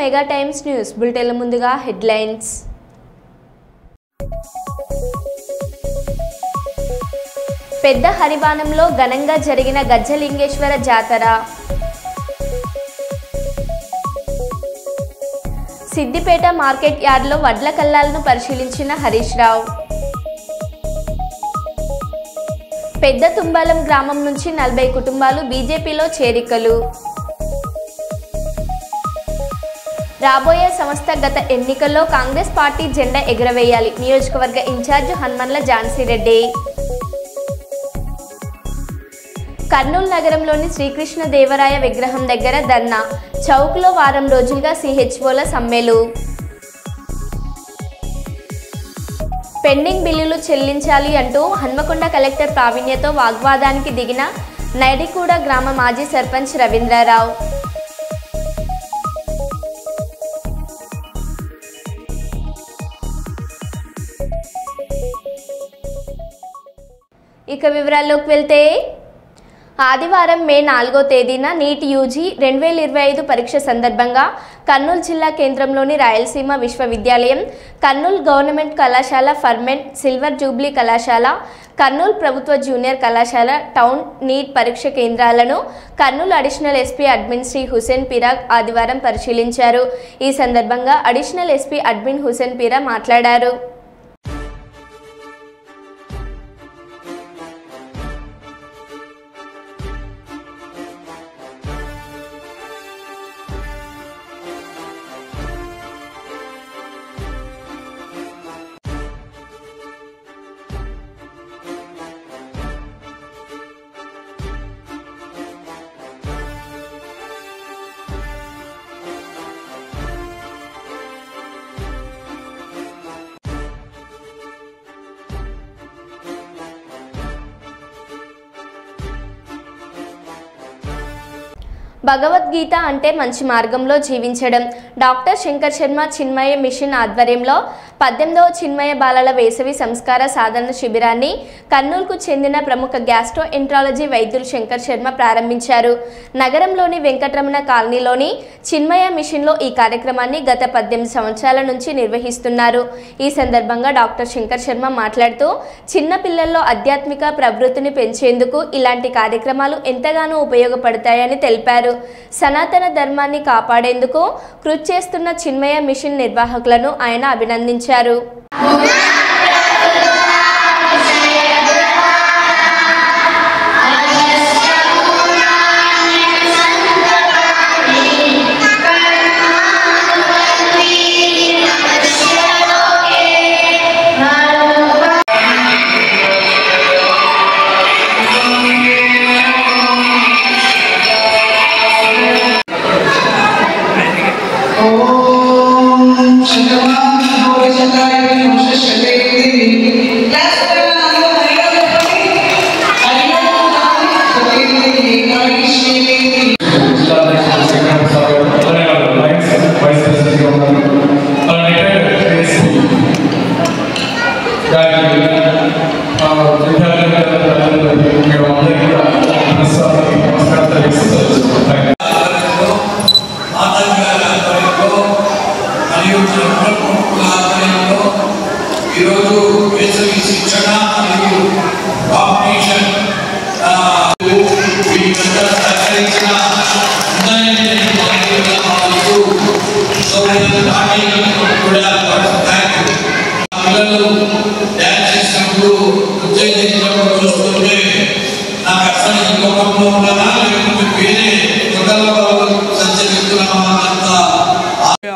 Mega times news బులెటిన్ల ముందుగా headlines. పెద్ద హరివానంలో ఘనంగా జరిగిన గజ్జలింగేశ్వర జాతర. సిద్దిపేట మార్కెట్ యార్డ్లో వడ్ల కల్లాలను పరిశీలించిన హరీష్ రావు. పెద్ద తుంబాలం గ్రామం నుంచి 40 కుటుంబాలు బీజేపీలో చేరికలు. రాబోయే సంస్థాగత ఎన్నికల్లో కాంగ్రెస్ పార్టీ జెండా ఎగురవేయాలి. నియోజకవర్గ ఇన్ఛార్జ్ హనుమన్ల ఝాన్సీరెడ్డి. కర్నూలు నగరంలోని శ్రీకృష్ణదేవరాయ విగ్రహం దగ్గర ధర్నా. చౌక్లో వారం రోజులుగా సిహెచ్ఓల సమ్మెలు. పెండింగ్ బిల్లులు చెల్లించాలి అంటూ హన్మకొండ కలెక్టర్ ప్రావీణ్యతో వాగ్వాదానికి దిగిన నైడిగూడ గ్రామ మాజీ సర్పంచ్ రవీంద్రరావు. ఇక వివరాల్లోకి వెళ్తే, ఆదివారం మే 4వ తేదీన నీట్ యూజీ 2025 పరీక్ష సందర్భంగా కర్నూలు జిల్లా కేంద్రంలోని రాయలసీమ విశ్వవిద్యాలయం, కర్నూలు గవర్నమెంట్ కళాశాల ఫర్మెంట్, సిల్వర్ జూబ్లీ కళాశాల, కర్నూలు ప్రభుత్వ జూనియర్ కళాశాల టౌన్ నీట్ పరీక్ష కేంద్రాలను Kurnool additional SP admin Shri Hussain Peera ఆదివారం పరిశీలించారు. ఈ సందర్భంగా additional SP admin Hussain Peera మాట్లాడారు. భగవద్గీత అంటే మంచి మార్గంలో జీవించడం. డాక్టర్ శంకర్ శర్మ చిన్మయ మిషన్ ఆధ్వర్యంలో 18వ చిన్మయ బాలల వేసవి సంస్కార సాధన శిబిరాన్ని కర్నూలుకు చెందిన ప్రముఖ గ్యాస్ట్రోఎంట్రాలజీ వైద్యులు శంకర్ శర్మ ప్రారంభించారు. నగరంలోని వెంకటరమణ కాలనీలోని చిన్మయ మిషన్లో ఈ కార్యక్రమాన్ని గత 18 సంవత్సరాల నుంచి నిర్వహిస్తున్నారు. ఈ సందర్భంగా డాక్టర్ శంకర్ శర్మ మాట్లాడుతూ, చిన్న పిల్లల్లో ఆధ్యాత్మిక ప్రవృత్తిని పెంచేందుకు ఇలాంటి కార్యక్రమాలు ఎంతగానో ఉపయోగపడతాయని తెలిపారు. సనాతన ధర్మాన్ని కాపాడేందుకు కృషి చేస్తున్న చిన్మయ మిషన్ నిర్వాహకులను ఆయన అభినందించారు.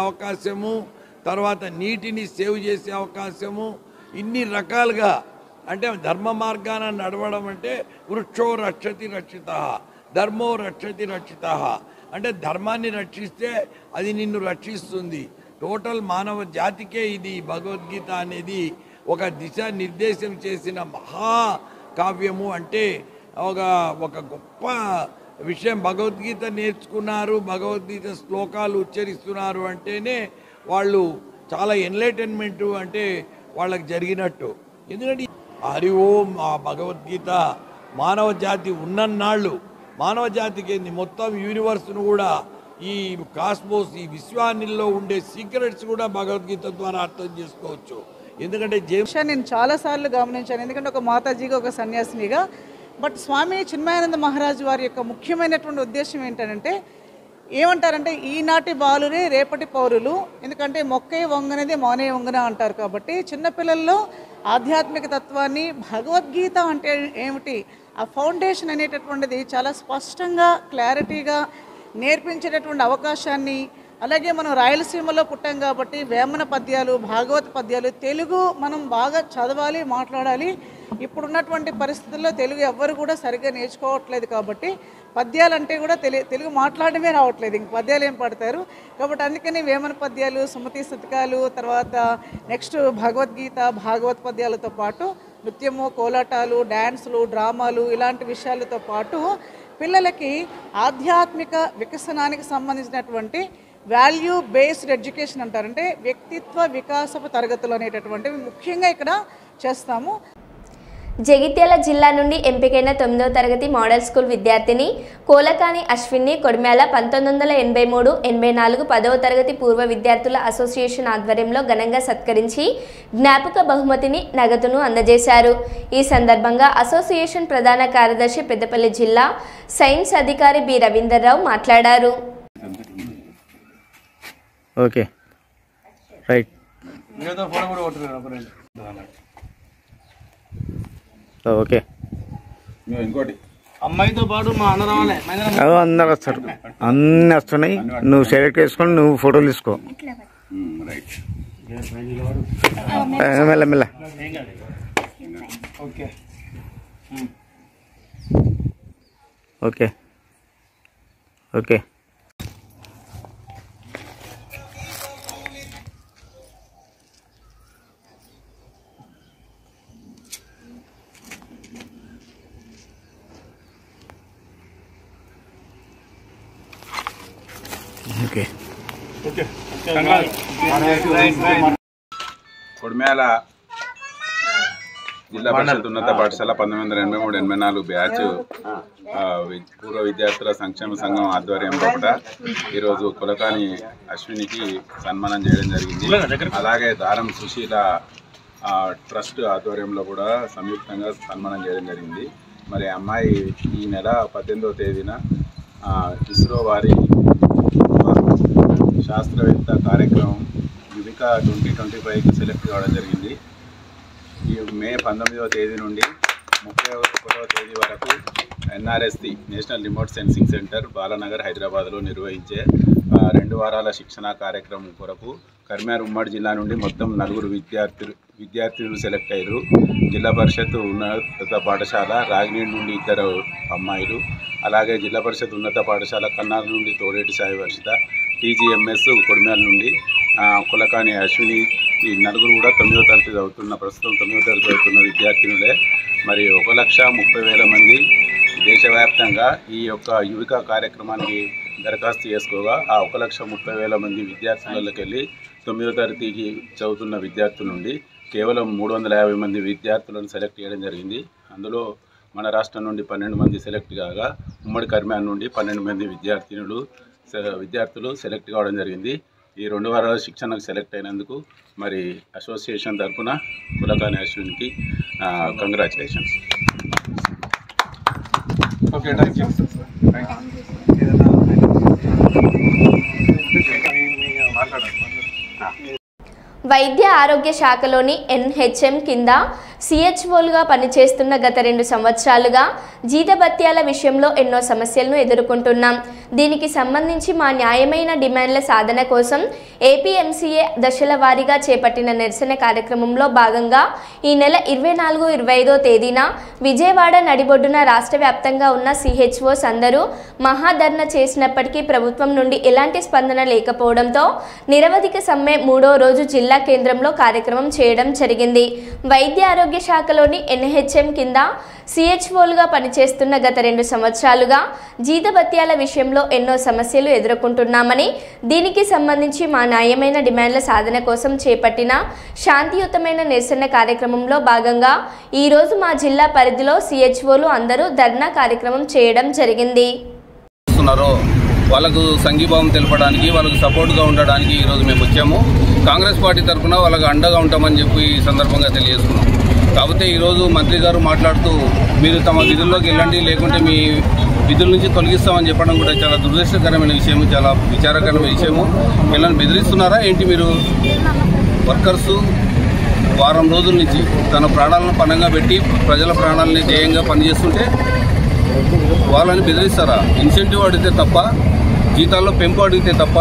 అవకాశము, తర్వాత నీటిని సేవ్ చేసే అవకాశము, ఇన్ని రకాలుగా అంటే ధర్మ మార్గాన నడవడం అంటే వృక్షో రక్షతి రక్షితః, ధర్మో రక్షతి రక్షితః అంటే ధర్మాన్ని రక్షిస్తే అది నిన్ను రక్షిస్తుంది. టోటల్ మానవ జాతికే ఇది భగవద్గీత అనేది ఒక దిశా నిర్దేశం చేసిన మహా కావ్యము. అంటే ఒక గొప్ప విషయం. భగవద్గీత నేర్చుకున్నారు, భగవద్గీత శ్లోకాలు ఉచ్చరిస్తున్నారు అంటేనే వాళ్ళు చాలా ఎన్లైటన్మెంట్ అంటే వాళ్ళకి జరిగినట్టు. ఎందుకంటే హరి ఓం ఆ భగవద్గీత మానవ జాతి ఉన్నన్నాళ్ళు, మానవ జాతికి మొత్తం యూనివర్స్ను కూడా ఈ కాస్మోస్ ఈ విశ్వానిలో ఉండే సీక్రెట్స్ కూడా భగవద్గీత ద్వారా అర్థం చేసుకోవచ్చు. ఎందుకంటే నేను చాలాసార్లు గమనించాను, ఎందుకంటే ఒక మాతాజీగా ఒక సన్యాసినిగా. బట్ స్వామి చిన్మయానంద మహారాజు వారి యొక్క ముఖ్యమైనటువంటి ఉద్దేశం ఏంటంటే ఏమంటారంటే ఈనాటి బాలురే రేపటి పౌరులు, ఎందుకంటే మొక్కే వంగనేది మౌనే వంగన అంటారు. కాబట్టి చిన్నపిల్లల్లో ఆధ్యాత్మిక తత్వాన్ని, భగవద్గీత అంటే ఏమిటి, ఆ ఫౌండేషన్ అనేటటువంటిది చాలా స్పష్టంగా క్లారిటీగా నేర్పించేటటువంటి అవకాశాన్ని, అలాగే మనం రాయలసీమలో పుట్టాం కాబట్టి వేమన పద్యాలు, భాగవత పద్యాలు, తెలుగు మనం బాగా చదవాలి, మాట్లాడాలి. ఇప్పుడున్నటువంటి పరిస్థితుల్లో తెలుగు ఎవ్వరు కూడా సరిగ్గా నేర్చుకోవట్లేదు. కాబట్టి పద్యాలంటే కూడా తెలుగు మాట్లాడమే రావట్లేదు, ఇంక పద్యాలు ఏం పడతారు. కాబట్టి అందుకని వేమన పద్యాలు, సుమతి శతకాలు, తర్వాత నెక్స్ట్ భగవద్గీత, భాగవత పద్యాలతో పాటు నృత్యము, కోలాటాలు, డ్యాన్సులు, డ్రామాలు ఇలాంటి విషయాలతో పాటు పిల్లలకి ఆధ్యాత్మిక వికసనానికి సంబంధించినటువంటి వాల్యూ బేస్డ్ ఎడ్యుకేషన్ అంటారంటే వ్యక్తిత్వ వికాసపు తరగతులు అనేటటువంటివి ముఖ్యంగా ఇక్కడ చేస్తాము. జగిత్యాల జిల్లా నుండి ఎంపికైన 9వ తరగతి మోడల్ స్కూల్ విద్యార్థిని కోలకాని అశ్విని కొడిమ్యాల 1983-84 10వ తరగతి పూర్వ విద్యార్థుల అసోసియేషన్ ఆధ్వర్యంలో ఘనంగా సత్కరించి జ్ఞాపక బహుమతిని నగదును అందజేశారు. ఈ సందర్భంగా అసోసియేషన్ ప్రధాన కార్యదర్శి పెద్దపల్లి జిల్లా సైన్స్ అధికారి బి రవీందర్రావు మాట్లాడారు. ఓకే రైట్ ఓకే ఇంకోటి అమ్మాయితో పాటు మా అన్న రావాలి, అందరు వస్తారు, అన్నీ వస్తున్నాయి. నువ్వు సెలెక్ట్ చేసుకొని నువ్వు ఫోటోలు తీసుకో. మెల్ల మెల్ల okay okay okay okay Kodimyal Zilla Parishad ఉన్నత పాఠశాల 1983-84 బ్యాచ్ పూర్వ విద్యార్థుల సంక్షేమ సంఘం ఆధ్వర్యంలో కూడా ఈరోజు కొలకాని అశ్వినికి సన్మానం చేయడం జరిగింది. అలాగే దారం సుశీల ట్రస్ట్ ఆధ్వర్యంలో కూడా సంయుక్తంగా సన్మానం చేయడం జరిగింది. మరి అమ్మాయి ఈ నెల 18వ తేదీన ఇస్రో వారి శాస్త్రవేత్త కార్యక్రమం యువిక 2025కి సెలెక్ట్ కావడం జరిగింది. ఈ మే 19వ తేదీ నుండి 31వ తేదీ వరకు NRSC national remote sensing centre Balanagar హైదరాబాద్లో నిర్వహించే 2 వారాల శిక్షణ కార్యక్రమం కొరకు కరీంనగర్ ఉమ్మడి జిల్లా నుండి మొత్తం 4 విద్యార్థులు సెలెక్ట్ అయ్యారు. జిల్లా పరిషత్ ఉన్నత పాఠశాల రాగినీడు నుండి 2 అమ్మాయిలు, అలాగే జిల్లా పరిషత్ ఉన్నత పాఠశాల కన్నార్ నుండి తోడేటి సాయి వర్షిత, టీజీఎంఎస్ కొడిమ్యాల నుండి కొలకాని అశ్విని, ఈ 4 కూడా 9వ తరగతి చదువుతున్న ప్రస్తుతం 9వ తరగతి చదువుతున్న విద్యార్థినులే. మరి 1,30,000 మంది దేశవ్యాప్తంగా ఈ యొక్క యువిక కార్యక్రమానికి దరఖాస్తు చేసుకోగా ఆ 1,30,000 మంది విద్యార్థులకి వెళ్ళి 9వ తరగతికి చదువుతున్న విద్యార్థుల నుండి కేవలం 350 మంది విద్యార్థులను సెలెక్ట్ చేయడం జరిగింది. అందులో మన రాష్ట్రం నుండి 12 మంది సెలెక్ట్ కాగా ఉమ్మడి కరీంనగర్ నుండి 12 మంది విద్యార్థులు సెలెక్ట్ కావడం జరిగింది. ఈ 2 వారాల శిక్షణకు సెలెక్ట్ అయినందుకు మరి అసోసియేషన్ తరఫున కొలకాని అశ్విన్కి కంగ్రాచులేషన్స్. Okay thank you. వైద్య ఆరోగ్య శాఖలోని ఎన్హెచ్ఎం కింద సిహెచ్ఓలుగా పనిచేస్తున్న గత 2 సంవత్సరాలుగా జీతభత్యాల విషయంలో ఎన్నో సమస్యలను ఎదుర్కొంటున్నాం. దీనికి సంబంధించి మా న్యాయమైన డిమాండ్ల సాధన కోసం ఏపీఎంసీఏ దశల వారీగా చేపట్టిన నిరసన కార్యక్రమంలో భాగంగా ఈ నెల 24-25వ తేదీన విజయవాడ నడిబొడ్డున రాష్ట్ర వ్యాప్తంగా ఉన్న సిహెచ్ఓస్ అందరూ మహాధర్నా చేసినప్పటికీ ప్రభుత్వం నుండి ఎలాంటి స్పందన లేకపోవడంతో నిరవధిక సమ్మె 3వ రోజు జిల్లా కేంద్రంలో కార్యక్రమం చేయడం జరిగింది. వైద్య ఆరోగ్య శాఖలోని ఎన్హెచ్ఎం కింద సిహెచ్ఓలుగా పనిచేస్తున్న గత 2 సంవత్సరాలుగా జీతభత్యాల విషయంలో ఎన్నో సమస్యలు ఎదుర్కొంటున్నామని, దీనికి సంబంధించి మా న్యాయమైన డిమాండ్ల సాధన కోసం చేపట్టిన శాంతియుతమైన నిరసన కార్యక్రమంలో భాగంగా ఈరోజు మా జిల్లా పరిధిలో సిహెచ్ఓలు అందరూ ధర్నా కార్యక్రమం చేయడం జరిగింది. వాళ్ళకు సంఘీభావం తెలపడానికి, వాళ్ళకు సపోర్ట్గా ఉండడానికి ఈరోజు మేము వచ్చాము. కాంగ్రెస్ పార్టీ తరఫున వాళ్ళకు అండగా ఉంటామని చెప్పి ఈ సందర్భంగా తెలియజేస్తున్నాం. కాకపోతే ఈరోజు మంత్రి గారు మాట్లాడుతూ మీరు తమ విధుల్లోకి వెళ్ళండి, లేకుంటే మీ విధుల నుంచి తొలగిస్తామని చెప్పడం కూడా చాలా దురదృష్టకరమైన విషయము, చాలా విచారకరమైన విషయము. వీళ్ళని బెదిరిస్తున్నారా ఏంటి? మీరు వర్కర్సు వారం రోజుల నుంచి తన ప్రాణాలను పణంగా పెట్టి ప్రజల ప్రాణాలని ధ్యేయంగా పనిచేస్తుంటే వాళ్ళని బెదిరిస్తారా? ఇన్సెంటివ్ అడిగితే తప్ప, జీతాల్లో పెంపు అడిగితే తప్ప,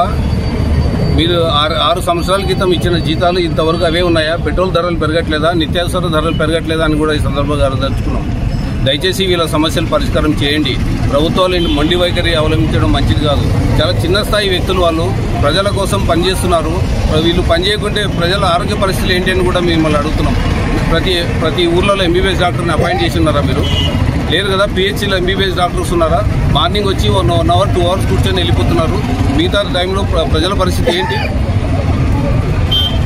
మీరు 6 సంవత్సరాల క్రితం ఇచ్చిన జీతాలు ఇంతవరకు అవే ఉన్నాయా? పెట్రోల్ ధరలు పెరగట్లేదా? నిత్యావసర ధరలు పెరగట్లేదా అని కూడా ఈ సందర్భంగా అర్థించుకున్నాం. దయచేసి వీళ్ళ సమస్యలు పరిష్కారం చేయండి. ప్రభుత్వాలు మొండి వైఖరి అవలంబించడం మంచిది కాదు. చాలా చిన్న స్థాయి వ్యక్తులు, వాళ్ళు ప్రజల కోసం పనిచేస్తున్నారు. వీళ్ళు పనిచేయకుంటే ప్రజల ఆరోగ్య పరిస్థితులు ఏంటి అని కూడా మిమ్మల్ని అడుగుతున్నాం. ప్రతి ఊర్లలో ఎంబీబీఎస్ డాక్టర్ని అపాయింట్ చేసి ఉన్నారా? మీరు లేరు కదా. పిహెచ్సిలో ఎంబీబీఎస్ డాక్టర్స్ ఉన్నారా? మార్నింగ్ వచ్చి 1 అవర్ 2 అవర్స్ కూర్చొని వెళ్ళిపోతున్నారు. మిగతా టైంలో ప్రజల పరిస్థితి ఏంటి?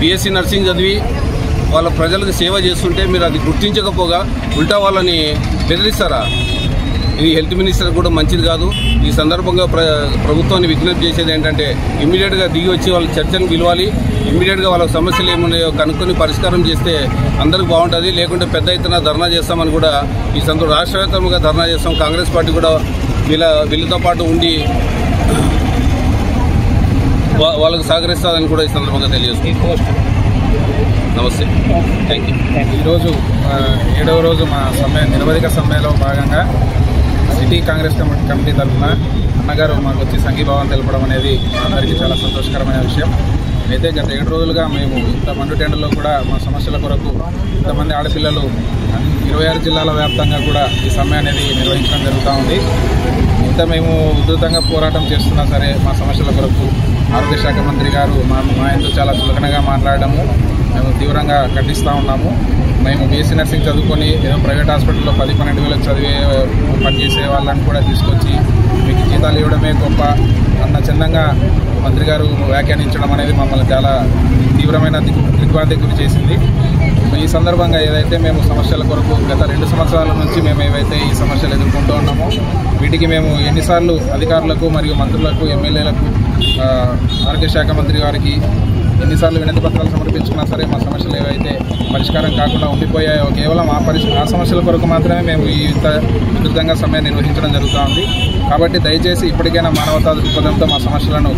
బీఎస్సీ నర్సింగ్ చదివి వాళ్ళ ప్రజలకు సేవ చేస్తుంటే మీరు అది గుర్తించకపోగా ఉల్టా వాళ్ళని బెదిరిస్తారా? ఇది హెల్త్ మినిస్టర్ కూడా మంచిది కాదు. ఈ సందర్భంగా ప్రభుత్వాన్ని విజ్ఞప్తి చేసేది ఏంటంటే ఇమ్మీడియట్గా దిగి వచ్చి వాళ్ళ చర్చను పిలవాలి. ఇమ్మీడియట్గా వాళ్ళ సమస్యలు ఏమున్నాయో కనుక్కొని పరిష్కారం చేస్తే అందరికి బాగుంటుంది. లేకుంటే పెద్ద ఎత్తున ధర్నా చేస్తామని కూడా ఈ రాష్ట్ర వ్యాప్తంగా ధర్నా చేస్తాం. కాంగ్రెస్ పార్టీ కూడా వీళ్ళతో పాటు ఉండి వాళ్ళకు సహకరిస్తుందని కూడా ఈ సందర్భంగా తెలియజేస్తుంది. నమస్తే, థ్యాంక్ యూ. ఈరోజు 7వ రోజు మా నిరవధిక సమ్మెలో భాగంగా సిటీ కాంగ్రెస్ కమిటీ తరఫున అన్నగారు మాకు వచ్చి సంఘీభావం తెలపడం అనేది మా అందరికీ చాలా సంతోషకరమైన విషయం. అయితే గత 7 రోజులుగా మేము ఇంత మండుటెండలో కూడా మా సమస్యల కొరకు ఇంతమంది ఆడపిల్లలు 26 జిల్లాల వ్యాప్తంగా కూడా ఈ సమ్మె అనేది నిర్వహించడం జరుగుతూ ఉంది. ఇంత మేము ఉధృతంగా పోరాటం చేస్తున్నా సరే మా సమస్యల కొరకు ఆరోగ్య శాఖ మంత్రి గారు మా ఎంతో చాలా చులకనగా మాట్లాడడము మేము తీవ్రంగా ఖండిస్తూ ఉన్నాము. మేము బీఎస్సీ నర్సింగ్ చదువుకొని ఏదో ప్రైవేట్ హాస్పిటల్లో 10-12 వేలకు పనిచేసే వాళ్ళని కూడా తీసుకొచ్చి మీకు జీతాలు ఇవ్వడమే గొప్ప అన్న చందంగా మంత్రి గారు వ్యాఖ్యానించడం అనేది మమ్మల్ని చాలా తీవ్రమైన దిగ్భ్రాంతికి గురి చేసింది. ఈ సందర్భంగా ఏదైతే మేము సమస్యల కొరకు గత 2 సంవత్సరాల నుంచి మేము ఏవైతే ఈ సమస్యలు ఎదుర్కొంటూ ఉన్నామో వీటికి మేము ఎన్నిసార్లు అధికారులకు మరియు మంత్రులకు, ఎమ్మెల్యేలకు, ఆరోగ్య శాఖ మంత్రి గారికి ఎన్నిసార్లు వినతి పత్రాలు సమర్పించుకున్నా సరే మా సమస్యలు ఏవైతే పరిష్కారం కాకుండా ఉండిపోయాయో కేవలం ఆ సమస్యల కొరకు మాత్రమే మేము ఈ విరుద్ధంగా సమ్మె నిర్వహించడం జరుగుతూ ఉంది. కాబట్టి దయచేసి ఇప్పటికైనా మానవతా దృక్పథంతో మా సమస్యలను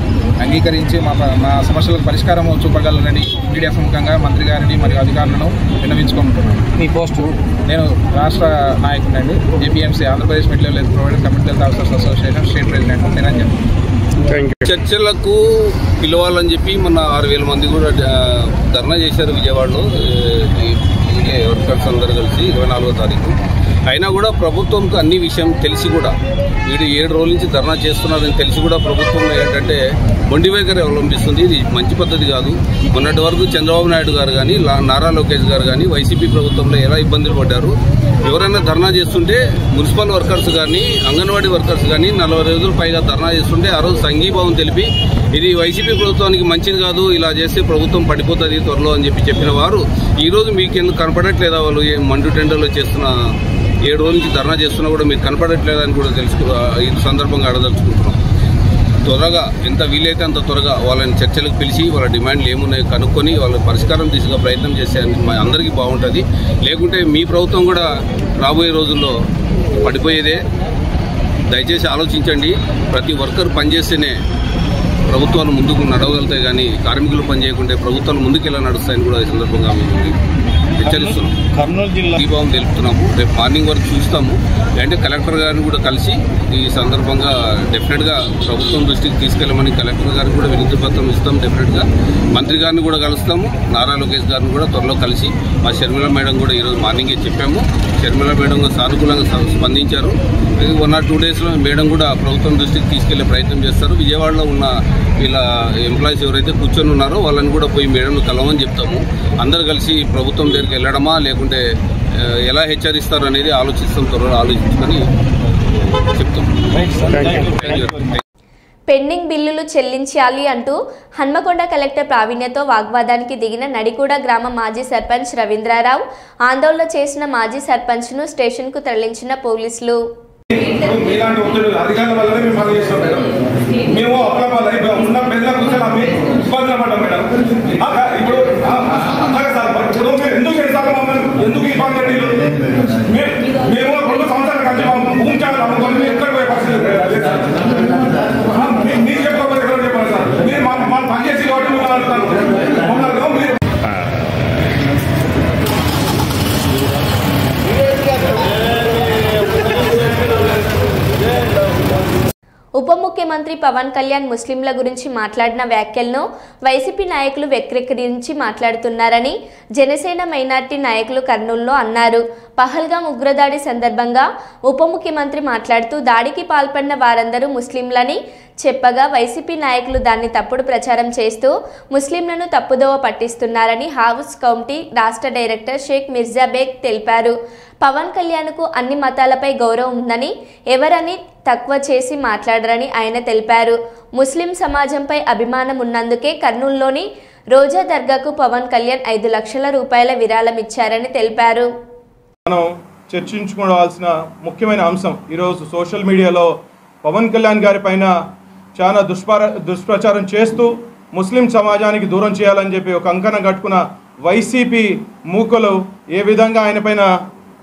అంగీకరించి మా సమస్యలకు పరిష్కారం చూపగలరని మీడియా ముఖంగా మంత్రి గారిని మరియు అధికారులను విన్నవించుకుంటున్నాను. మీ పోస్టు? నేను రాష్ట్ర నాయకుడిని, APMC Andhra Pradesh mid level provider community health officers association state president Niranjan. చర్చలకు పిలవాలని చెప్పి మొన్న 6,000 మంది కూడా ధర్నా చేశారు విజయవాడలో. వర్కర్స్ అందరూ కలిసి 24వ తారీఖు. అయినా కూడా ప్రభుత్వంకు అన్ని విషయం తెలిసి కూడా వీడు 7 రోజుల నుంచి ధర్నా చేస్తున్నారని తెలిసి కూడా ప్రభుత్వం ఏంటంటే మొండి వైఖరి అవలంబిస్తుంది. ఇది మంచి పద్ధతి కాదు. మొన్నటి వరకు చంద్రబాబు నాయుడు గారు కానీ, నారా లోకేష్ గారు కానీ వైసీపీ ప్రభుత్వంలో ఎలా ఇబ్బందులు పడ్డారు. ఎవరైనా ధర్నా చేస్తుంటే మున్సిపల్ వర్కర్స్ కానీ, అంగన్వాడీ వర్కర్స్ కానీ 40 రోజుల పైగా ధర్నా చేస్తుంటే ఆ రోజు సంఘీభావం తెలిపి ఇది వైసీపీ ప్రభుత్వానికి మంచిది కాదు, ఇలా చేస్తే ప్రభుత్వం పడిపోతుంది త్వరలో అని చెప్పిన వారు ఈరోజు మీకు ఎందుకు కనపడట్లేదా? వాళ్ళు మండు టెండర్లో చేస్తున్న 7 రోజుల నుంచి ధర్నా చేస్తున్నా కూడా మీకు కనపడట్లేదని కూడా ఈ సందర్భంగా అడదలుచుకుంటున్నాం. త్వరగా ఎంత వీలైతే అంత త్వరగా వాళ్ళని చర్చలకు పిలిచి వాళ్ళ డిమాండ్లు ఏమున్నాయో కనుక్కొని వాళ్ళ పరిష్కారం దిశగా ప్రయత్నం చేసే అందరికీ బాగుంటుంది. లేకుంటే మీ ప్రభుత్వం కూడా రాబోయే రోజుల్లో పడిపోయేదే. దయచేసి ఆలోచించండి. ప్రతి వర్కర్ పనిచేస్తేనే ప్రభుత్వాలు ముందుకు నడవగలుగుతాయి, కానీ కార్మికులు పనిచేయకుంటే ప్రభుత్వాలు ముందుకు ఎలా నడుస్తాయని కూడా ఈ సందర్భంగా మేము హెచ్చరిస్తున్నాం. కర్నూలు జిల్లా దీపావళి తెలుపుతున్నాము. రేపు మార్నింగ్ వరకు చూస్తాము. అంటే కలెక్టర్ గారిని కూడా కలిసి ఈ సందర్భంగా డెఫినెట్గా ప్రభుత్వం దృష్టికి తీసుకెళ్లమని కలెక్టర్ గారికి కూడా వినతి పత్రం ఇస్తాం. డెఫినెట్గా మంత్రి గారిని కూడా కలుస్తాము. నారా లోకేష్ గారిని కూడా త్వరలో కలిసి మా షర్మిల మేడం కూడా ఈరోజు మార్నింగే చెప్పాము. షర్మిల మేడం సానుకూలంగా స్పందించారు. 1 or 2 డేస్లో మేడం కూడా ప్రభుత్వం దృష్టికి తీసుకెళ్లే ప్రయత్నం చేస్తారు. విజయవాడలో ఉన్న వీళ్ళ ఎంప్లాయీస్ ఎవరైతే కూర్చొని ఉన్నారో వాళ్ళని కూడా పోయి మేడంను కలవమని చెప్తాము. అందరూ కలిసి ప్రభుత్వం దగ్గరికి వెళ్ళడమా లేకుంటే ఎలా హెచ్చరిస్తారు అనేది ఆలోచిస్తాం. త్వరలో ఆలోచించుకొని చెప్తాం. పెండింగ్ బిల్లులు చెల్లించాలి అంటూ హన్మకొండ కలెక్టర్ ప్రావీణ్యతో వాగ్వాదానికి దిగిన నడికూడ గ్రామ మాజీ సర్పంచ్ రవీంద్రరావు ఆందోళన చేసిన మాజీ సర్పంచ్ను స్టేషన్కు తరలించిన పోలీసులు. మేము అక్కడ ఉన్న పెద్ద కూర్చొని అమ్మి ఇబ్బంది పడ్డాం మేడం. ఇప్పుడు అలాగే సార్, ఇప్పుడు మీరు ఎందుకు సార్ మమ్మల్ని ఎందుకు ఇబ్బంది పెట్టారు? మేము 2 సంవత్సరాల కంటే భూమి చాలా అమ్ముకొని ఎక్కడ పోయే పరిస్థితి మీరు చెప్పుకోవాలి, ఎక్కడ చెప్పాలి సార్? మీరు మన పనిచేసి కాబట్టి మమ్మల్ని మీరు ఉప ముఖ్యమంత్రి పవన్ కళ్యాణ్ ముస్లింల గురించి మాట్లాడిన వ్యాఖ్యలను వైసీపీ నాయకులు వక్రీకరించి మాట్లాడుతున్నారని జనసేన మైనార్టీ నాయకులు కర్నూలులో అన్నారు. పహల్గాం ఉగ్రదాడి సందర్భంగా ఉప ముఖ్యమంత్రి మాట్లాడుతూ దాడికి పాల్పడిన వారందరూ ముస్లింలని చెప్పగా వైసీపీ నాయకులు దాన్ని తప్పుడు ప్రచారం చేస్తూ ముస్లింలను తప్పుదోవ పట్టిస్తున్నారని హౌస్ కమిటీ రాష్ట్ర డైరెక్టర్ షేక్ మిర్జా బేగ్ తెలిపారు. పవన్ కళ్యాణ్కు అన్ని మతాలపై గౌరవం ఉందని, ఎవరని తక్కువ చేసి మాట్లాడరని ఆయన తెలిపారు. ముస్లిం సమాజంపై అభిమానం ఉన్నందుకే కర్నూలులోని రోజా దర్గాకు పవన్ కళ్యాణ్ 5 లక్షల రూపాయల విరాళం ఇచ్చారని తెలిపారు. మనం చర్చించుకోవాల్సిన ముఖ్యమైన అంశం ఈరోజు సోషల్ మీడియాలో పవన్ కళ్యాణ్ గారి పైన చాలా దుష్ప్రచారం చేస్తూ ముస్లిం సమాజానికి దూరం చేయాలని చెప్పి ఒక కంకణం కట్టుకున్న వైసీపీ మూకలు ఏ విధంగా ఆయన పైన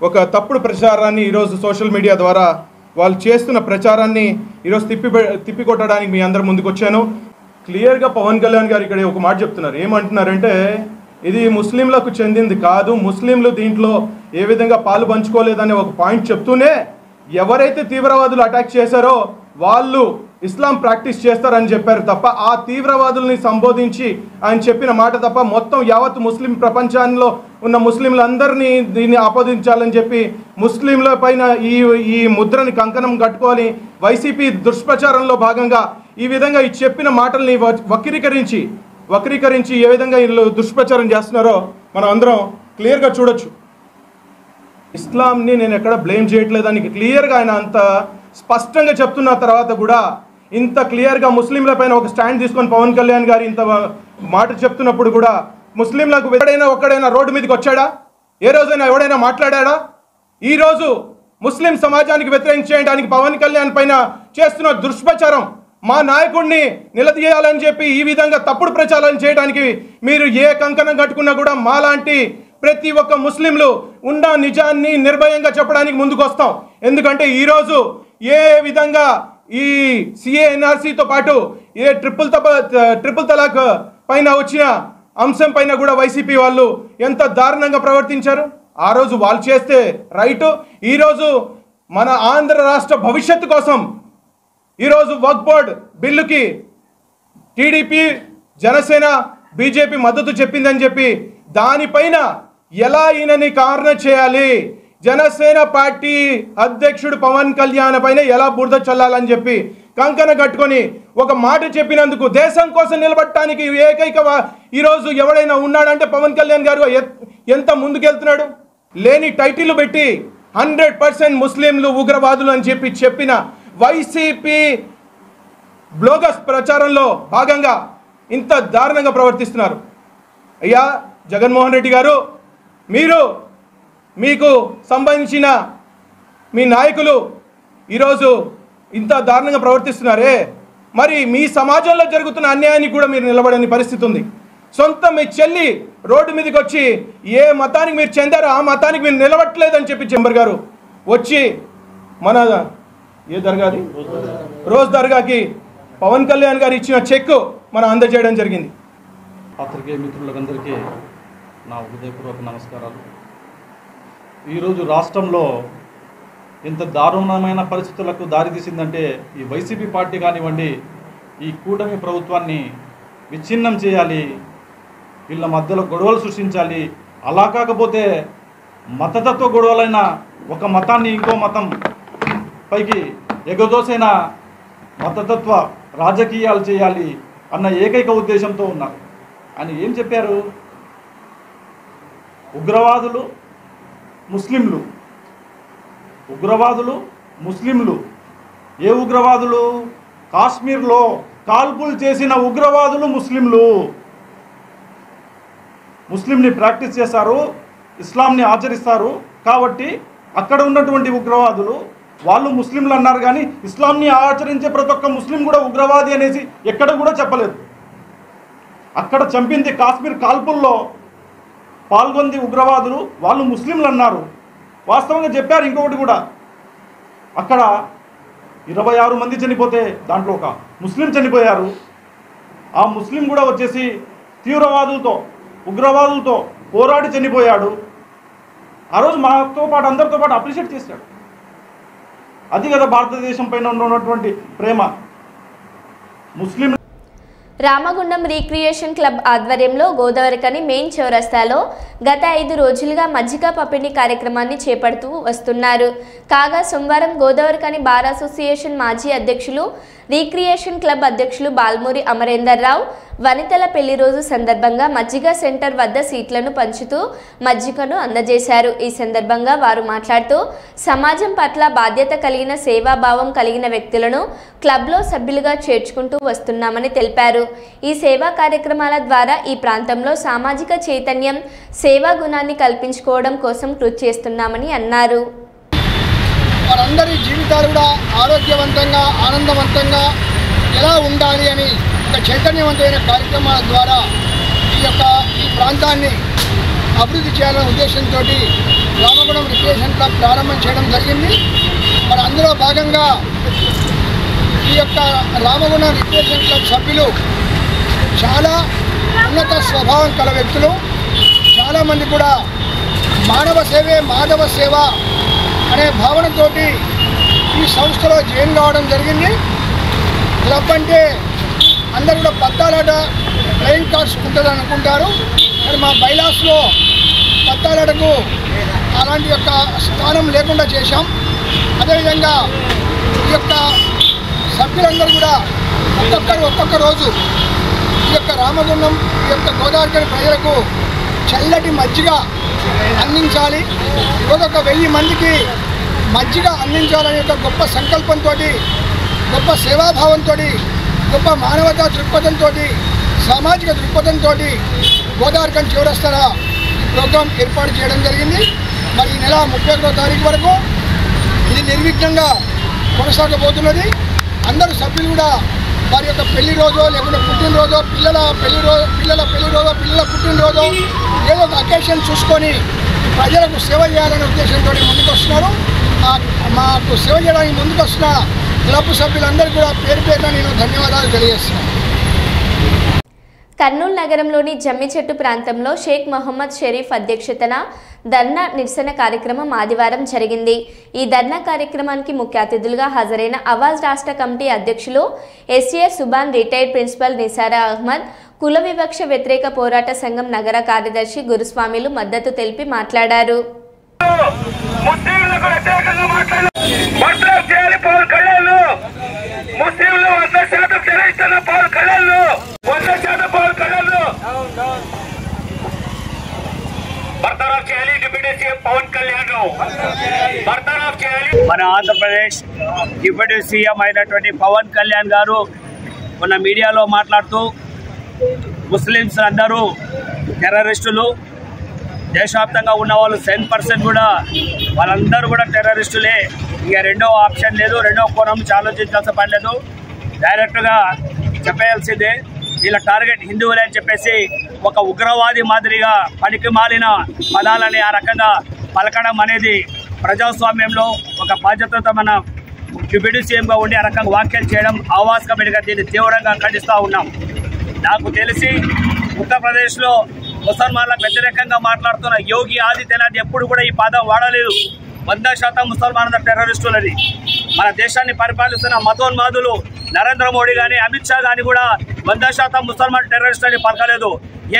ఒక తప్పుడు ప్రచారాన్ని ఈరోజు సోషల్ మీడియా ద్వారా వాళ్ళు చేస్తున్న ప్రచారాన్ని ఈరోజు తిప్పికొట్టడానికి మీ అందరి ముందుకు వచ్చాను. క్లియర్గా పవన్ కళ్యాణ్ గారు ఇక్కడ ఒక మాట చెప్తున్నారు. ఏమంటున్నారంటే ఇది ముస్లింలకు చెందింది కాదు, ముస్లింలు దీంట్లో ఏ విధంగా పాలు పంచుకోలేదనే ఒక పాయింట్ చెప్తూనే ఎవరైతే తీవ్రవాదులు అటాక్ చేశారో వాళ్ళు ఇస్లాం ప్రాక్టీస్ చేస్తారని చెప్పారు తప్ప ఆ తీవ్రవాదుల్ని సంబోధించి ఆయన చెప్పిన మాట తప్ప మొత్తం యావత్ ముస్లిం ప్రపంచంలో ఉన్న ముస్లింలందరినీ దీన్ని ఆపాదించాలని చెప్పి ముస్లింల పైన ఈ ముద్రని కంకణం కట్టుకోవాలి. వైసీపీ దుష్ప్రచారంలో భాగంగా ఈ విధంగా ఈ చెప్పిన మాటల్ని వక్రీకరించి ఏ విధంగా వీళ్ళు దుష్ప్రచారం చేస్తున్నారో మనం అందరం క్లియర్గా చూడొచ్చు. ఇస్లాంని నేను ఎక్కడ బ్లేమ్ చేయట్లేదని క్లియర్గా ఆయన అంత స్పష్టంగా చెప్తున్న తర్వాత కూడా ఇంత క్లియర్గా ముస్లింల పైన ఒక స్టాండ్ తీసుకొని పవన్ కళ్యాణ్ గారు ఇంత మాట చెప్తున్నప్పుడు కూడా ముస్లింలకు ఒక్కడైనా రోడ్డు మీదకి వచ్చాడా? ఏ రోజైనా ఎవడైనా మాట్లాడా? ఈరోజు ముస్లిం సమాజానికి వ్యతిరేకించడానికి పవన్ కళ్యాణ్ పైన చేస్తున్న దుష్ప్రచారం మా నాయకుడిని నిలదీయాలని చెప్పి ఈ విధంగా తప్పుడు ప్రచారం చేయడానికి మీరు ఏ కంకణం కట్టుకున్నా కూడా మాలాంటి ప్రతి ఒక్క ముస్లింలు ఉన్న నిజాన్ని నిర్భయంగా చెప్పడానికి ముందుకు వస్తాం. ఎందుకంటే ఈరోజు ఏ విధంగా ఈ సిఏఎన్ఆర్సీతో పాటు ఏ ట్రిపుల్ తలాక్ పైన వచ్చిన అంశం పైన కూడా వైసీపీ వాళ్ళు ఎంత దారుణంగా ప్రవర్తించారు. ఆ రోజు వాళ్ళు చేస్తే రైటు, ఈరోజు మన ఆంధ్ర రాష్ట్ర భవిష్యత్తు కోసం ఈరోజు వక్ఫ్ బోర్డ్ బిల్లుకి టీడీపీ, జనసేన, బీజేపీ మద్దతు చెప్పిందని చెప్పి దానిపైన ఎలా ఈయనని కారణం చేయాలి, జనసేన పార్టీ అధ్యక్షుడు పవన్ కళ్యాణ్ పైన ఎలా బురద చల్లాలని చెప్పి కంకణ కట్టుకొని ఒక మాట చెప్పినందుకు దేశం కోసం నిలబడటానికి ఏకైక ఈరోజు ఎవడైనా ఉన్నాడంటే పవన్ కళ్యాణ్ గారు ఎంత ముందుకెళ్తున్నాడు. లేని టైటిల్ పెట్టి 100% ముస్లింలు ఉగ్రవాదులు అని చెప్పిన వైసీపీ బ్లోగస్ ప్రచారంలో భాగంగా ఇంత దారుణంగా ప్రవర్తిస్తున్నారు. అయ్యా జగన్మోహన్ రెడ్డి గారు, మీకు సంబంధించిన మీ నాయకులు ఈరోజు ఇంత దారుణంగా ప్రవర్తిస్తున్నారే, మరి మీ సమాజంలో జరుగుతున్న అన్యాయానికి కూడా మీరు నిలబడని పరిస్థితి ఉంది. సొంత మీ చెల్లి రోడ్డు మీదకి వచ్చి ఏ మతానికి మీరు చెందారో ఆ మతానికి మీరు నిలబట్టలేదని చెప్పి చెంబర్ గారు వచ్చి మన ఏ దర్గాది రోజ్ దర్గాకి పవన్ కళ్యాణ్ గారు ఇచ్చిన చెక్ మనం అందజేయడం జరిగింది. పాత్రికేయ మిత్రులందరికీ నా హృదయపూర్వక నమస్కారాలు. ఈరోజు రాష్ట్రంలో ఇంత దారుణమైన పరిస్థితులకు దారితీసిందంటే ఈ వైసీపీ పార్టీ కానివ్వండి, ఈ కూటమి ప్రభుత్వాన్ని విచ్ఛిన్నం చేయాలి, వీళ్ళ మధ్యలో గొడవలు సృష్టించాలి. అలా కాకపోతే మతతత్వ గొడవలైన ఒక మతాన్ని ఇంకో మతం పైకి ఎగదోసైన మతతత్వ రాజకీయాలు చేయాలి అన్న ఏకైక ఉద్దేశంతో ఉన్నారు. ఆయన ఏం చెప్పారు? ఉగ్రవాదులు ముస్లింలు. ఏ ఉగ్రవాదులు? కాశ్మీర్లో కాల్పులు చేసిన ఉగ్రవాదులు ముస్లింని ప్రాక్టీస్ చేస్తారు, ఇస్లాంని ఆచరిస్తారు. కాబట్టి అక్కడ ఉన్నటువంటి ఉగ్రవాదులు వాళ్ళు ముస్లింలు అన్నారు కానీ ఇస్లాంని ఆచరించే ప్రతి ఒక్క ముస్లిం కూడా ఉగ్రవాది అనేసి ఎక్కడ కూడా చెప్పలేదు. అక్కడ చంపింది కాశ్మీర్ కాల్పుల్లో పాల్గొంది ఉగ్రవాదులు, వాళ్ళు ముస్లింలు అన్నారు. వాస్తవంగా చెప్పారు. ఇంకొకటి కూడా, అక్కడ 26 మంది చనిపోతే దాంట్లో ఒక ముస్లిం చనిపోయారు. ఆ ముస్లిం కూడా వచ్చేసి తీవ్రవాదులతో ఉగ్రవాదులతో పోరాడి చనిపోయాడు. ఆ రోజు మాతో పాటు అందరితో పాటు అప్రిషియేట్ చేశాడు. అది కదా భారతదేశం పైన ఉన్నటువంటి ప్రేమ. ముస్లిం రామగుండం రీక్రియేషన్ క్లబ్ ఆధ్వర్యంలో గోదావరికని మెయిన్ చౌరస్తాలో గత 5 రోజులుగా మజ్జిగ పంపిణీ కార్యక్రమాన్ని చేపడుతూ వస్తున్నారు. కాగా సోమవారం గోదావరికని బార్ అసోసియేషన్ మాజీ అధ్యక్షులు, రీక్రియేషన్ క్లబ్ అధ్యక్షులు బాల్మూరి అమరేందర్ రావు వనితల పెళ్లి రోజు సందర్భంగా మజ్జిగ సెంటర్ వద్ద సీట్లను పంచుతూ మజ్జిగను అందజేశారు. ఈ సందర్భంగా వారు మాట్లాడుతూ సమాజం పట్ల బాధ్యత కలిగిన సేవాభావం కలిగిన వ్యక్తులను క్లబ్లో సభ్యులుగా చేర్చుకుంటూ వస్తున్నామని తెలిపారు. ఈ సేవా కార్యక్రమాల ద్వారా ఈ ప్రాంతంలో సామాజిక చైతన్యం, సేవా గుణాన్ని కల్పించుకోవడం కోసం కృషి చేస్తున్నామని అన్నారు. వారందరి జీవితాలు కూడా ఆరోగ్యవంతంగా, ఆనందవంతంగా ఎలా ఉండాలి అని ఒక చైతన్యవంతమైన కార్యక్రమాల ద్వారా ఈ ప్రాంతాన్ని అభివృద్ధి చేయాలనే ఉద్దేశంతో రామగుండం రిక్రియేషన్ క్లబ్ ప్రారంభం చేయడం జరిగింది. మరి అందులో భాగంగా ఈ యొక్క రామగుండం రిక్రియేషన్ క్లబ్ సభ్యులు చాలా ఉన్నత స్వభావం కల వ్యక్తులు. చాలామంది కూడా మానవ సేవే మాధవ సేవ అనే భావనతోటి ఈ సంస్థలో జాయిన్ కావడం జరిగింది. క్లబ్ అంటే అందరూ కూడా పత్తాలాట ప్లేయింగ్ కార్డ్స్ ఉంటుందని అనుకుంటారు. మరి మా బైలాస్లో పత్తాలాటకు అలాంటి యొక్క స్థానం లేకుండా చేశాం. అదేవిధంగా ఈ యొక్క సభ్యులందరూ కూడా ఒక్కొక్క రోజు ఈ యొక్క రామగుండం, ఈ యొక్క గోదావరి ప్రజలకు చల్లటి మజ్జిగ అందించాలి, ఒక 1000 మందికి మజ్జిగ అందించాలనే ఒక గొప్ప సంకల్పంతో, గొప్ప సేవాభావంతో, గొప్ప మానవతా దృక్పథంతో, సామాజిక దృక్పథంతో గోదావరికని చౌరస్తాల ఈ ప్రోగ్రాం ఏర్పాటు చేయడం జరిగింది. మరి ఈ నెల 31వ తారీఖు వరకు ఇది నిర్విఘ్నంగా కొనసాగబోతున్నది. అందరూ సభ్యులు కూడా వారి యొక్క పెళ్లి రోజో, లేకుంటే పుట్టినరోజో, పిల్లల పెళ్లి రోజో, పిల్లల పుట్టినరోజో ఏదో ఒక అకేషన్ చూసుకొని ప్రజలకు సేవ చేయాలనే ఉద్దేశంతో ముందుకు వస్తున్నారు. మాకు సేవ చేయడానికి ముందుకు వస్తున్న క్లబ్ సభ్యులందరికీ కూడా పేరు పేరున నేను ధన్యవాదాలు తెలియజేస్తున్నాను. కర్నూలు నగరంలోని జమ్మిచెట్టు ప్రాంతంలో షేక్ మొహమ్మద్ షరీఫ్ అధ్యక్షతన ధర్నా నిరసన కార్యక్రమం ఆదివారం జరిగింది. ఈ ధర్నా కార్యక్రమానికి ముఖ్య అతిథులుగా హాజరైన అవాజ్ రాష్ట్ర కమిటీ అధ్యక్షులు SA Subhan, retired principal Nisara Ahmed, కుల వివక్ష వ్యతిరేక పోరాట సంఘం నగర కార్యదర్శి గురుస్వామిలు మద్దతు తెలిపి మాట్లాడారు. మన ఆంధ్రప్రదేశ్ డిప్యూటీ సీఎం అయినటువంటి పవన్ కళ్యాణ్ గారు మొన్న మీడియాలో మాట్లాడుతూ ముస్లిమ్స్ అందరూ టెర్రరిస్టులు, దేశవ్యాప్తంగా ఉన్న వాళ్ళు 10% కూడా వాళ్ళందరూ కూడా టెర్రరిస్టులే, ఇక రెండో ఆప్షన్ లేదు, రెండో కోణం ఆలోచించాల్సిన పని లేదు, డైరెక్ట్గా చెప్పేయాల్సిందే. వీళ్ళ టార్గెట్ హిందువులే అని చెప్పేసి ఒక ఉగ్రవాది మాదిరిగా పనికి మాలిన పదాలని ఆ రకంగా పలకడం అనేది ప్రజాస్వామ్యంలో ఒక బాధ్యతతో మన డిప్యూటీ సీఎంగా ఉండి ఆ రకంగా వ్యాఖ్యలు చేయడం అవాస్తవికంగా దీన్ని తీవ్రంగా ఖండిస్తూ ఉన్నాం. నాకు తెలిసి ఉత్తరప్రదేశ్లో ముసల్మాన్లకు వ్యతిరేకంగా మాట్లాడుతున్న యోగి ఆదిత్యనాథ్ ఎప్పుడు కూడా ఈ పదం వాడలేదు. 100% ముసల్మాన్ల టెర్రరిస్టులని మన దేశాన్ని పరిపాలిస్తున్న మతోన్మాదులు నరేంద్ర మోడీ కానీ అమిత్ షా కానీ కూడా 100% ముసల్మాన్ టెర్రరిస్ట్ అని పలకలేదు.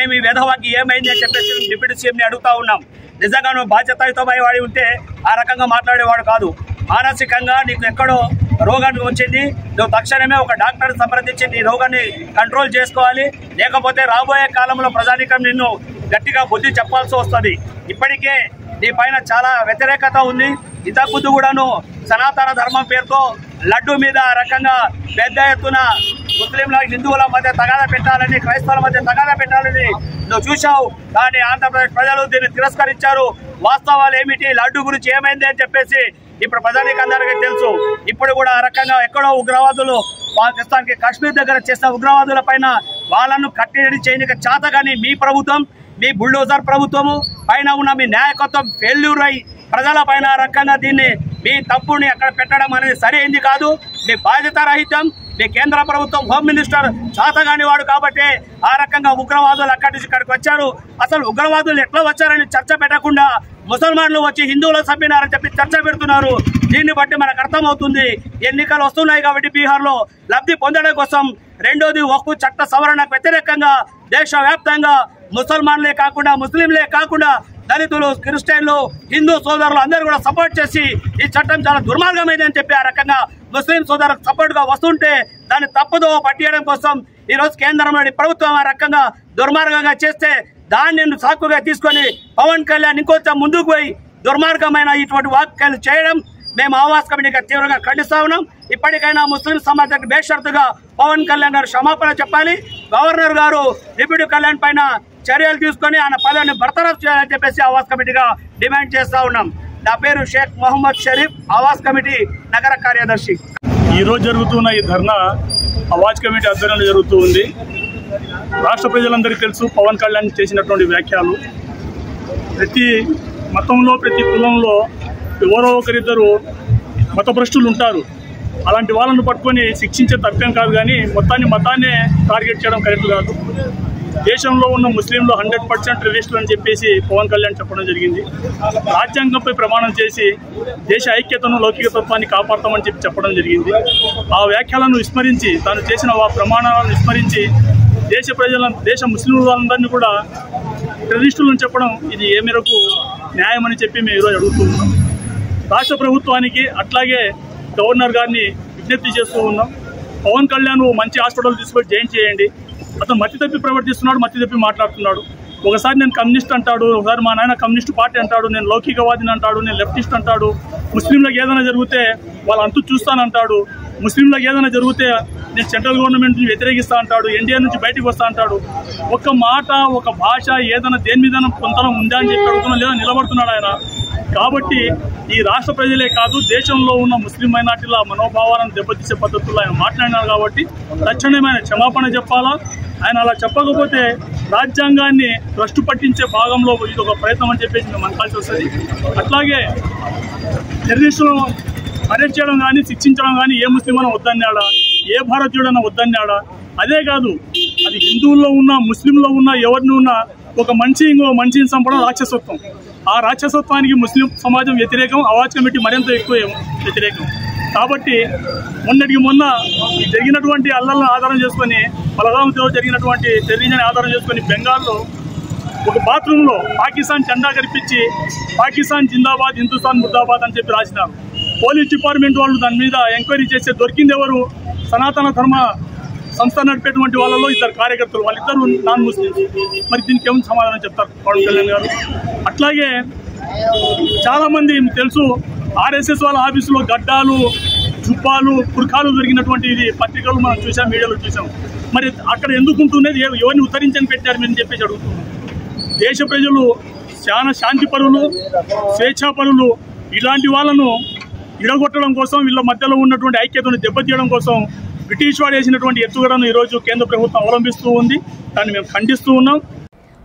ఏమి విధవాకి ఏమైంది అని చెప్పేసి డిప్యూటీ సీఎంని అడుగుతా ఉన్నాం. నిజంగా నువ్వు బాధ్యతాయుతమై వాడి ఉంటే ఆ రకంగా మాట్లాడేవాడు కాదు. మానసికంగా నీకు ఎక్కడో రోగాన్ని వచ్చింది, నువ్వు తక్షణమే ఒక డాక్టర్ని సంప్రదించి నీ రోగాన్ని కంట్రోల్ చేసుకోవాలి, లేకపోతే రాబోయే కాలంలో ప్రజానీకం నిన్ను గట్టిగా బుద్ధి చెప్పాల్సి వస్తుంది. ఇప్పటికే నీ పైన చాలా వ్యతిరేకత ఉంది. ఇంతకుముందు కూడాను సనాతన ధర్మం పేరుతో లడ్డు మీద ఆ రకంగా పెద్ద ఎత్తున ముస్లింల హిందువుల మధ్య తగాదా పెట్టాలని, క్రైస్తవుల మధ్య తగాదా పెట్టాలని నువ్వు చూశావు. కానీ ఆంధ్రప్రదేశ్ ప్రజలు దీన్ని తిరస్కరించారు. వాస్తవాలు ఏమిటి, లడ్డు గురించి ఏమైంది అని చెప్పేసి ఇప్పుడు ప్రజానికి అందరికీ తెలుసు. ఇప్పుడు కూడా ఆ రకంగా ఎక్కడో ఉగ్రవాదులు పాకిస్తాన్కి కాశ్మీర్ దగ్గర చేసిన ఉగ్రవాదుల పైన వాళ్ళను కట్టడి చేయడానికి చేత కానీ మీ ప్రభుత్వం, మీ బుల్డోజర్ ప్రభుత్వము పైన ఉన్న మీ నాయకత్వం ఫెయిల్యూర్ అయి ప్రజల పైన రకంగా దీన్ని మీ తప్పుని అక్కడ పెట్టడం అనేది సరైంది కాదు. మీ బాధ్యత రహితం. మీ కేంద్ర ప్రభుత్వం హోమ్ మినిస్టర్ చేతగాని వాడు కాబట్టి ఆ రకంగా ఉగ్రవాదులు అక్కడి నుంచి ఇక్కడికి వచ్చారు. అసలు ఉగ్రవాదులు ఎట్లా వచ్చారని చర్చ పెట్టకుండా ముసల్మాన్లు వచ్చి హిందువులను చంపినారని చెప్పి చర్చ పెడుతున్నారు. దీన్ని బట్టి మనకు అర్థమవుతుంది ఎన్నికలు వస్తున్నాయి కాబట్టి బీహార్లో లబ్ధి పొందడం కోసం. రెండోది వక్ఫ్ చట్ట సవరణకు వ్యతిరేకంగా దేశవ్యాప్తంగా ముసల్మాన్లే కాకుండా ముస్లింలే కాకుండా దళితులు, క్రిస్టియన్లు, హిందూ సోదరులు అందరూ కూడా సపోర్ట్ చేసి ఈ చట్టం చాలా దుర్మార్గమైందని చెప్పి ఆ రకంగా ముస్లిం సోదరులకు సపోర్ట్ గా వస్తుంటే దాన్ని తప్పుదో పట్టియడం కోసం ఈ రోజు కేంద్రంలోని ప్రభుత్వం ఆ రకంగా దుర్మార్గంగా చేస్తే దాన్ని సాకుగా తీసుకొని పవన్ కళ్యాణ్ ఇంకొంచెం ముందుకు పోయి దుర్మార్గమైన ఇటువంటి వ్యాఖ్యలు చేయడం మేము ఆవాస్ కమిటీగా తీవ్రంగా ఖండిస్తా ఉన్నాం. ఇప్పటికైనా ముస్లిం సమాజానికి బేషరతుగా పవన్ కళ్యాణ్ గారు క్షమాపణ చెప్పాలి. గవర్నర్ గారు డిప్యూటీ కళ్యాణ్ పైన చర్యలు తీసుకొని ఆయన పదవిని బర్తరఫ్ చేయాలని చెప్పేసి ఆవాస్ కమిటీగా డిమాండ్ చేస్తా ఉన్నాం. నా పేరు షేక్ మొహమ్మద్ షరీఫ్, ఆవాస్ కమిటీ నగర కార్యదర్శి. ఈరోజు జరుగుతున్న ఈ ధర్నా ఆవాజ్ కమిటీ ఆధ్వర్యంలో జరుగుతూ ఉంది. రాష్ట్ర ప్రజలందరికీ తెలుసు పవన్ కళ్యాణ్ చేసినటువంటి వ్యాఖ్యలు. ప్రతి మతంలో ప్రతి కులంలో ఎవరో ఒకరిద్దరు మతభ్రష్టులు ఉంటారు. అలాంటి వాళ్ళను పట్టుకొని శిక్షించే తప్పేం కాదు, కానీ మతాన్నే టార్గెట్ చేయడం కరెక్ట్ కాదు. దేశంలో ఉన్న ముస్లింలు 100% టెర్రరిస్టులు అని చెప్పేసి పవన్ కళ్యాణ్ చెప్పడం జరిగింది. రాజ్యాంగంపై ప్రమాణం చేసి దేశ ఐక్యతను, లౌకికతత్వాన్ని కాపాడతామని చెప్పడం జరిగింది. ఆ వ్యాఖ్యలను విస్మరించి, తాను చేసిన ఆ ప్రమాణాలను విస్మరించి దేశ ముస్లింలందరినీ కూడా టెర్రరిస్టులను చెప్పడం ఇది ఏ మేరకు న్యాయమని చెప్పి మేము ఈరోజు అడుగుతూ ఉన్నాం. రాష్ట్ర ప్రభుత్వానికి అట్లాగే గవర్నర్ గారిని విజ్ఞప్తి చేస్తూ ఉన్నాం. పవన్ కళ్యాణ్ మంచి హాస్పిటల్ తీసుకొని జాయిన్ చేయండి. అతను మతి తప్పి ప్రవర్తిస్తున్నాడు, మతి తప్పి మాట్లాడుతున్నాడు. ఒకసారి నేను కమ్యూనిస్ట్ అంటాడు, ఒకసారి మా నాయన కమ్యూనిస్ట్ పార్టీ అంటాడు, నేను లౌకికవాదిని అంటాడు, నేను లెఫ్టిస్ట్ అంటాడు. ముస్లింలకు ఏదైనా జరిగితే వాళ్ళ అంతు చూస్తానంటాడు. ముస్లింలకు ఏదైనా జరిగితే నేను సెంట్రల్ గవర్నమెంట్ నుంచి వ్యతిరేకిస్తా అంటాడు, ఎన్డీఏ నుంచి బయటకు వస్తా అంటాడు. ఒక మాట, ఒక భాష, ఏదైనా దేని మీద కొంతనం ఉందా అని చెప్పి అడుగుతున్నా, లేదా నిలబడుతున్నాడు ఆయన. కాబట్టి ఈ రాష్ట్ర ప్రజలే కాదు, దేశంలో ఉన్న ముస్లిం మైనార్టీల మనోభావాలను దెబ్బతీసే పద్ధతుల్లో ఆయన మాట్లాడినారు. కాబట్టి తక్షణమే ఆయన క్షమాపణ చెప్పాలా. ఆయన అలా చెప్పకపోతే రాజ్యాంగాన్ని భ్రష్టు పట్టించే భాగంలో ఇది ఒక ప్రయత్నం అని చెప్పేసి మేము అనుకోవాల్సి వస్తుంది. అట్లాగే టెర్రరిస్టులను అరెస్ట్ చేయడం కానీ, శిక్షించడం కానీ ఏ ముస్లిం అయినా వద్దన్నాడా, ఏ భారతీయుడైనా వద్దన్నాడా? అదే కాదు, అది హిందువుల్లో ఉన్న, ముస్లింలో ఉన్న, ఎవరిని ఉన్నా ఒక ఇంకో మనిషిని చంపడం రాక్షసత్వం. ఆ రాక్షసత్వానికి ముస్లిం సమాజం వ్యతిరేకం, ఆవాజ్ కమిటీ మరింత ఎక్కువ వ్యతిరేకం. కాబట్టి మొన్నటికి మొన్న ఈ జరిగినటువంటి అల్లర్లను ఆధారం చేసుకొని, బలగాంతో జరిగినటువంటి టెర్రరిజాన్ని ఆధారం చేసుకొని బెంగాల్లో ఒక బాత్రూంలో పాకిస్తాన్ జెండా కనిపించి పాకిస్తాన్ జిందాబాద్, హిందుస్థాన్ ముర్దాబాద్ అని చెప్పి రాసినారు. పోలీస్ డిపార్ట్మెంట్ వాళ్ళు దాని మీద ఎంక్వైరీ చేస్తే దొరికింది ఎవరు? సనాతన ధర్మ సంస్థ నడిపేటువంటి వాళ్ళలో 2 కార్యకర్తలు, వాళ్ళిద్దరు నాన్ ముస్లిమ్స్. మరి దీనికి ఏమైనా సమాధానం చెప్తారు పవన్ కళ్యాణ్ గారు? అట్లాగే చాలామంది తెలుసు, ఆర్ఎస్ఎస్ వాళ్ళ ఆఫీసులో గడ్డాలు, జుబ్బాలు, పుర్ఖాలు దొరికినటువంటి ఇది పత్రికలు మనం చూసాం, మీడియాలో చూసాం. మరి అక్కడ ఎందుకు ఉంటున్నది? ఎవరిని ఉత్తరించని పెట్టారు మీరు చెప్పేసి అడుగుతున్నాం. దేశ ప్రజలు చాలా శాంతిపరులు, స్వేచ్ఛాపరులు. ఇలాంటి వాళ్ళను ఇడగొట్టడం కోసం, వీళ్ళ మధ్యలో ఉన్నటువంటి ఐక్యతను దెబ్బతీయడం కోసం బ్రిటిష్ వాడు వేసినటువంటి ఎత్తుగడను ఈరోజు కేంద్ర ప్రభుత్వం అవలంబిస్తూ ఉంది. దాన్ని మేము ఖండిస్తూ ఉన్నాం.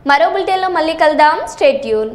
మరో బులెటిన్లో మళ్ళీ కలుద్దాం. Stay tune.